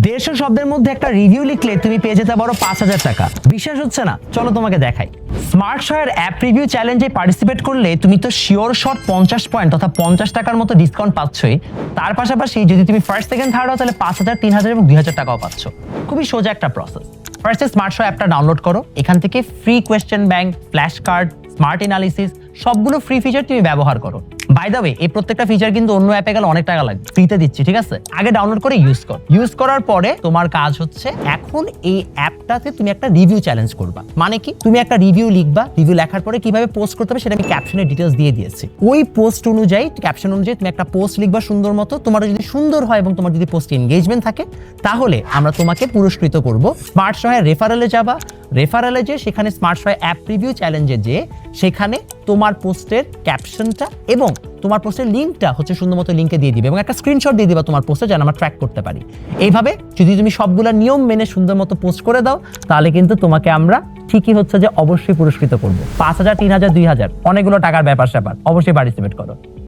150 শব্দের মধ্যে একটা রিভিউ লিখলে তুমি পেয়ে যেতে পারো 5000 টাকা। বিশ্বাস হচ্ছে না? চলো তোমাকে দেখাই। স্মার্ট শয়ের অ্যাপ রিভিউ চ্যালেঞ্জে পার্টিসিপেট করলে তুমি তো শিওর শট 50 পয়েন্ট তথা 50 টাকার মতো ডিসকাউন্ট পাচ্ছই। তার পাশাপাশি যদি তুমি ফার্স্ট সেকেন্ড থার্ড হও তাহলে 5000, 3000 এবং 2000 টাকাও পাচ্ছ। খুবই সোজা একটা প্রসেস। ফার্স্টে স্মার্ট শয় অ্যাপটা ডাউনলোড করো। এখান থেকে free question bank, flash card, smart analysis সবগুলো ফ্রি ফিচার তুমি ব্যবহার করো। বাই দ্য ওয়ে, এই প্রত্যেকটা ফিচার কিন্তু অন্য অ্যাপে গেলে অনেক টাকা লাগবে, ফ্রিতে দিচ্ছি, ঠিক আছে? আগে ডাউনলোড করে ইউজ কর। ইউজ করার পরে তোমার কাজ হচ্ছে এখন এই অ্যাপটাতে তুমি একটা রিভিউ চ্যালেঞ্জ করবা। মানে কি? তুমি একটা রিভিউ লিখবা। রিভিউ লেখার পরে কিভাবে পোস্ট করতে হবে সেটা আমি ক্যাপশনে ডিটেইলস দিয়ে দিয়েছি। ওই পোস্ট অনুযায়ী, ক্যাপশন অনুযায়ী তুমি একটা পোস্ট লিখবা সুন্দর মতো। তোমার যদি সুন্দর হয় এবং তোমার যদি পোস্টে এনগেজমেন্ট থাকে তাহলে আমরা তোমাকে পুরস্কৃত করব। স্মার্ট শয়ের রেফারেলে যাবা। রেফারেলে যে সেখানে স্মার্ট শয় অ্যাপ রিভিউ চ্যালেঞ্জে যে সেখানে তোমার পোস্টের ক্যাপশনটা এবং তোমার পোস্টের লিঙ্কটা হচ্ছে সুন্দর মতো লিঙ্কে দিয়ে দিবে এবং একটা স্ক্রিনশট দিয়ে দিবা তোমার পোস্টে, যেন আমরা ট্র্যাক করতে পারি। এইভাবে যদি তুমি সবগুলা নিয়ম মেনে সুন্দর মতো পোস্ট করে দাও তাহলে কিন্তু তোমাকে আমরা ঠিকই হচ্ছে যে অবশ্যই পুরস্কৃত করবো। 5000, 3000, 2000 অনেকগুলো টাকার ব্যাপার স্যাপার। অবশ্যই পার্টিসিপেট করো।